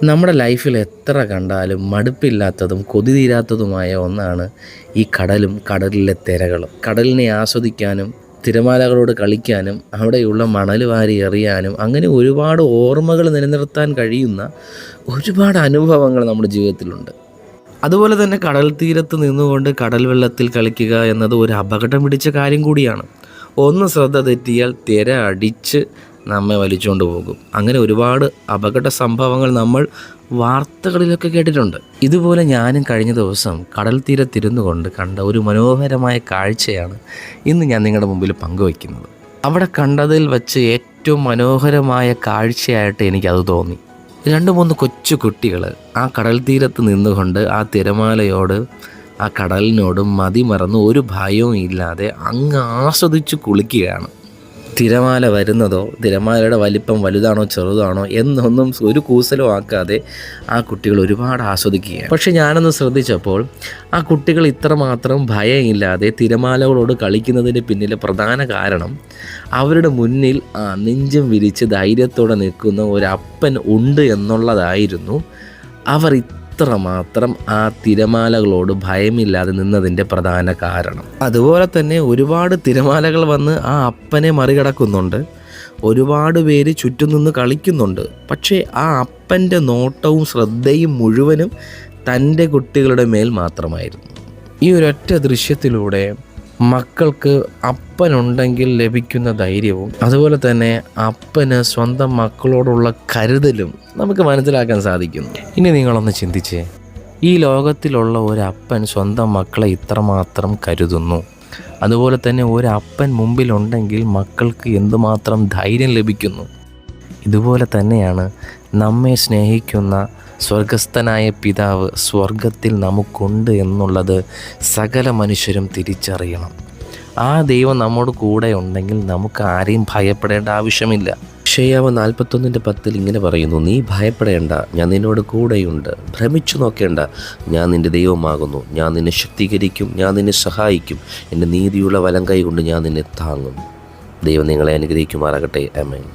നമ്മുടെ ലൈഫിൽ എത്ര കണ്ടാലും മടുപ്പില്ലാത്തതും കൊതി തീരാത്തതുമായ ഒന്നാണ് ഈ കടലും കടലിലെ തിരകളും. കടലിനെ ആസ്വദിക്കാനും തിരമാലകളോട് കളിക്കാനും അവിടെയുള്ള മണൽ വാരി എറിയാനും അങ്ങനെ ഒരുപാട് ഓർമ്മകൾ നിലനിർത്താൻ കഴിയുന്ന ഒരുപാട് അനുഭവങ്ങൾ നമ്മുടെ ജീവിതത്തിലുണ്ട്. അതുപോലെ തന്നെ കടൽ തീരത്ത് നിന്നുകൊണ്ട് കടൽ വെള്ളത്തിൽ കളിക്കുക എന്നത് ഒരു അപകടം പിടിച്ച കാര്യം കൂടിയാണ്. ഒന്ന് ശ്രദ്ധ തെറ്റിയാൽ തിര അടിച്ച് നമ്മെ വലിച്ചുകൊണ്ട് പോകും. അങ്ങനെ ഒരുപാട് അപകട സംഭവങ്ങൾ നമ്മൾ വാർത്തകളിലൊക്കെ കേട്ടിട്ടുണ്ട്. ഇതുപോലെ ഞാനും കഴിഞ്ഞ ദിവസം കടൽ തീരത്തിരുന്നു കൊണ്ട് കണ്ട ഒരു മനോഹരമായ കാഴ്ചയാണ് ഇന്ന് ഞാൻ നിങ്ങളുടെ മുമ്പിൽ പങ്കുവയ്ക്കുന്നത്. അവിടെ കണ്ടതിൽ വച്ച് ഏറ്റവും മനോഹരമായ കാഴ്ചയായിട്ട് എനിക്കത് തോന്നി. 2-3 കൊച്ചു കുട്ടികൾ ആ കടൽ തീരത്ത് നിന്നുകൊണ്ട് ആ തിരമാലയോട് ആ കടലിനോടും മതിമറന്ന് ഒരു ഭയവും ഇല്ലാതെ അങ്ങ് ആസ്വദിച്ച് കുളിക്കുകയാണ്. തിരമാല വരുന്നതോ തിരമാലയുടെ വലിപ്പം വലുതാണോ ചെറുതാണോ എന്നൊന്നും ഒരു കൂസലോ ആക്കാതെ ആ കുട്ടികൾ ഒരുപാട് ആസ്വദിക്കുകയാണ്. പക്ഷെ ഞാനൊന്ന് ശ്രദ്ധിച്ചപ്പോൾ ആ കുട്ടികൾ ഇത്രമാത്രം ഭയമില്ലാതെ തിരമാലകളോട് കളിക്കുന്നതിന് പിന്നിലെ പ്രധാന കാരണം അവരുടെ മുന്നിൽ നെഞ്ചും വിരിച്ച് ധൈര്യത്തോടെ നിൽക്കുന്ന ഒരപ്പൻ ഉണ്ട് എന്നുള്ളതായിരുന്നു. അവർ ഇത്രമാത്രം ആ തിരമാലകളോട് ഭയമില്ലാതെ നിന്നതിൻ്റെ പ്രധാന കാരണം. അതുപോലെ തന്നെ ഒരുപാട് തിരമാലകൾ വന്ന് ആ അപ്പനെ മറികടക്കുന്നുണ്ട്. ഒരുപാട് പേര് ചുറ്റും നിന്ന് കളിക്കുന്നുണ്ട്. പക്ഷേ ആ അപ്പൻ്റെ നോട്ടവും ശ്രദ്ധയും മുഴുവനും തൻ്റെ കുട്ടികളുടെ മേൽ മാത്രമായിരുന്നു. ഈ ഒരൊറ്റ ദൃശ്യത്തിലൂടെ മക്കൾക്ക് അപ്പനുണ്ടെങ്കിൽ ലഭിക്കുന്ന ധൈര്യവും അതുപോലെ തന്നെ അപ്പന് സ്വന്തം മക്കളോടുള്ള കരുതലും നമുക്ക് മനസ്സിലാക്കാൻ സാധിക്കുന്നു. ഇനി നിങ്ങളൊന്ന് ചിന്തിച്ചേ, ഈ ലോകത്തിലുള്ള ഒരപ്പൻ സ്വന്തം മക്കളെ ഇത്രമാത്രം കരുതുന്നു. അതുപോലെ തന്നെ ഒരപ്പൻ മുമ്പിലുണ്ടെങ്കിൽ മക്കൾക്ക് എന്തുമാത്രം ധൈര്യം ലഭിക്കുന്നു. ഇതുപോലെ തന്നെയാണ് നമ്മെ സ്നേഹിക്കുന്ന സ്വർഗസ്ഥനായ പിതാവ് സ്വർഗത്തിൽ നമുക്കുണ്ട് എന്നുള്ളത് സകല മനുഷ്യരും തിരിച്ചറിയണം. ആ ദൈവം നമ്മോട് കൂടെ ഉണ്ടെങ്കിൽ നമുക്ക് ആരെയും ഭയപ്പെടേണ്ട ആവശ്യമില്ല. യെശയ്യാവ് 41:10 ഇങ്ങനെ പറയുന്നു, നീ ഭയപ്പെടേണ്ട, ഞാൻ നിന്നോട് കൂടെയുണ്ട്. ഭ്രമിച്ചു നോക്കേണ്ട, ഞാൻ നിൻ്റെ ദൈവമാകുന്നു. ഞാൻ നിന്നെ ശക്തീകരിക്കും, ഞാൻ നിന്നെ സഹായിക്കും. എൻ്റെ നീതിയുള്ള വലം കൈ കൊണ്ട് ഞാൻ നിന്നെ താങ്ങും. ദൈവം നിങ്ങളെ അനുഗ്രഹിക്കുമാറാകട്ടെ. ആമേൻ.